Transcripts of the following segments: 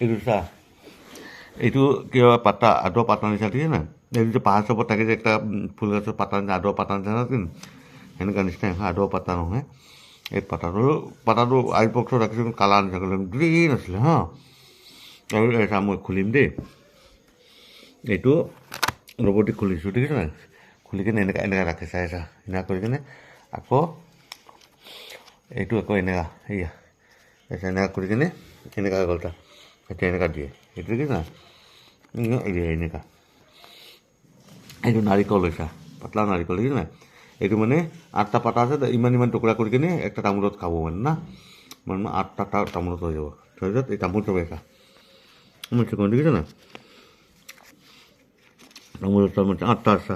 এইটো চা এইটো কিবা পাতা আদৰ পাতা নিচিনা ঠিক নাই এইটো যে পাহাৰ চবত থাকে যে একটা ফুল গছৰ পাতা নিচিনা আদৰ পাতা নিচিনা সেনেকুৱা নিচিনা আদৰ পাতা নহয় এই পাতাটো আইল বক্সত ৰাখিছোঁ কালাৰ নিচিনা গ্ৰীণ আছিলে হা আৰু এটা মই খুলিম দেই এইটো ৰবটি খুলিছোঁ ঠিক আছে নাই খুলি কিনে এনেকৈ ৰাখি চাইছা এনেকুৱা কৰি কিনে আকৌ এইটো আকৌ এনেকুৱা সেয়া এনেকুৱা কৰি কিনে এনেকুৱা গ'লটা এতিয়া এনেকুৱা দিয়ে সেইটো কি না এনেকুৱা এইটো নাৰিকল লৈছা পাতলা নাৰিকল দেখিছা নাই এইটো মানে 8টা পাতা আছে ইমান টুকুৰা কৰি কিনে একটা তামোলত খাব মানে না মানে 8টা তামোলত হৈ যাব তাৰপিছত এই তামোল চবাইছা মই ঠিক দেখিছা না তামোল চামোল 8টা আছে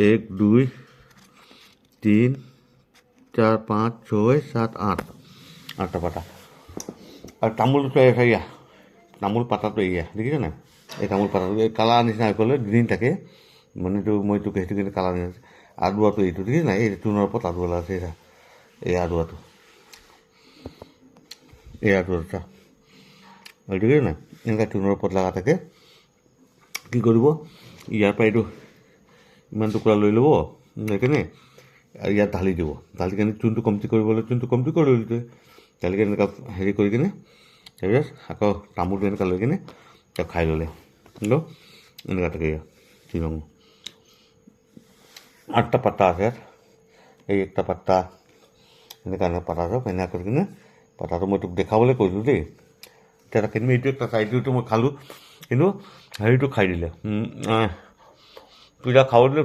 1 2 3 4 5 6 7 8 8টা পাতা আৰু তামোলটো চাই আছে ইয়া তামোল পাতাটো এয়া দেখিছা নাই এই তামোল পাতাটো এই কালাৰ নিচিনা হৈ গ'লে গ্ৰীণ থাকে মানে এইটো মই তোক সেইটো কিন্তু কালাৰ নিচিনা আদুৱাটো এইটো দেখিছা নাই এই টুনৰ ওপৰত আদুৱালা আছে এই আদুৱাটো চা এইটো দেখিছা নাই এনেকুৱা টুনৰ ওপৰত লগা থাকে কি কৰিব ইয়াৰ পৰা এইটো ইমান টুকুৰা লৈ ল'ব লৈ কিনে ইয়াত ঢালি দিব ঢালি কিনে চূণটো কমটি কৰিবলৈ চূণটো কমটি কৰি ল'লে ঢালি কিনে এনেকুৱা হেৰি কৰি কিনে তাৰপিছত আকৌ তামোলটো এনেকুৱা লৈ কিনে তাক খাই ল'লে কিন্তু এনেকুৱা থাকে শ্বিলং 8টা পাতা আছে ইয়াত এই একটা পাতা এনেকুৱা পাতা চব এনেকুৱা কৰি কিনে পাতাটো মই তোক দেখাবলৈ কৈছোঁ দেই এতিয়া কিন্তু এইটো একটা চাইডটো মই খালোঁ কিন্তু হেৰিটো খাই দিলে পিঠা খাব দিলে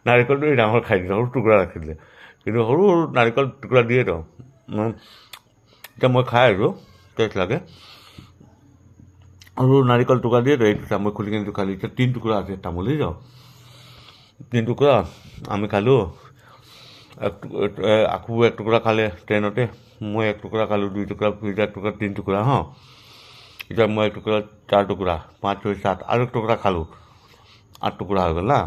নাৰিকলটো এই ডাঙৰ খাই দিলে সৰু টুকুৰা ৰাখি দিলে কিন্তু সৰু নাৰিকল টুকুৰা দিয়ে তো এতিয়া মই খাই আছোঁ টেষ্ট লাগে আৰু নাৰিকল টুকুৰা দিয়ে তো এইটো মই খুলি কিনে খালি এতিয়া 3 টুকুৰা আছে তামোল যাওঁ 3 টুকুৰা আমি খালোঁ আকৌ 1 টুকুৰা খালে ট্ৰেইনতে মই 1 টুকুৰা খালোঁ 2 টুকুৰা পিজ্জা 1 টুকুৰা 3 টুকুৰা হা এতিয়া মই 1 টুকুৰা 4 টুকুৰা 5 6 7 আৰু 1 টুকুৰা খালোঁ 8 টুকুৰা হৈ গ'ল না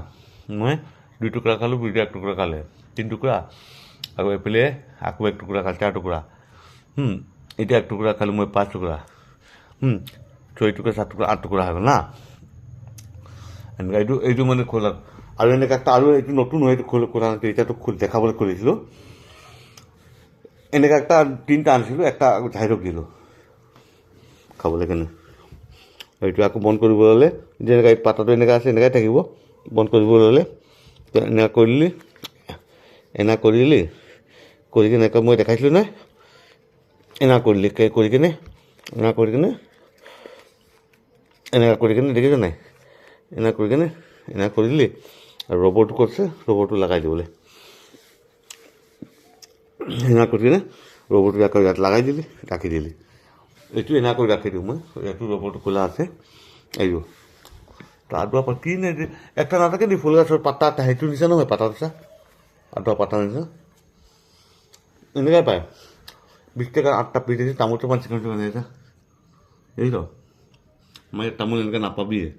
মই 2 টুকুৰা খালোঁ পিজ্জা 1 টুকুৰা খালে 3 টুকুৰা আকৌ এইফালে আকৌ 1 টুকুৰা খালে 4 টুকুৰা এতিয়া 1 টুকুৰা খালোঁ মই 5 টুকুৰা 6 টুকুৰা 7 টুকুৰা 8 টুকুৰা হৈ গ'ল না এনেকুৱা এইটো মানে খোলা আৰু এনেকুৱা একটা আৰু এইটো নতুন হয় এইটো খোলা নাছিল এতিয়াতো দেখাবলৈ খুলিছিলোঁ এনেকুৱা একটা 3টা আনিছিলোঁ একটা ঝাইৰক দিলোঁ খাবলৈ কাৰণে এইটো আকৌ বন্ধ কৰিবলৈ হ'লে যেনেকৈ পাতাটো এনেকুৱা আছে এনেকৈ থাকিব বন্ধ কৰিবলৈ হ'লে এনেকুৱা কৰিলি কৰি কিনে এনেকুৱা মই দেখাইছিলোঁ নাই এনেকুৱা কৰিলি কৰি কিনে দেখিছ নাই এনেকুৱা কৰি কিনে এনেকুৱা কৰি দিলি আৰু ৰবৰটো কৰিছে ৰবৰটো লগাই দিবলৈ এনেকুৱা কৰি কিনে ৰবৰটো আকৌ ইয়াত লগাই দিলি ৰাখি দিলি এইটো এনেকুৱা কৰি ৰাখি দিওঁ মই ইয়াতো ৰবৰটো খোলা আছে এইটো আদুৱা পাত কি নে একটা নাথাকে নি ফুল গছৰ পাতা এটা সেইটো নিচিনা নহয় পাতা চা আদুৱা পাতা নিচিনা এনেকুৱাই পায় 20 টাকা 8টা পিচ আছে তামোলটো 5 চিকন চিকন আছে এই তো মই তামোল এনেকৈ নাপাবিয়ে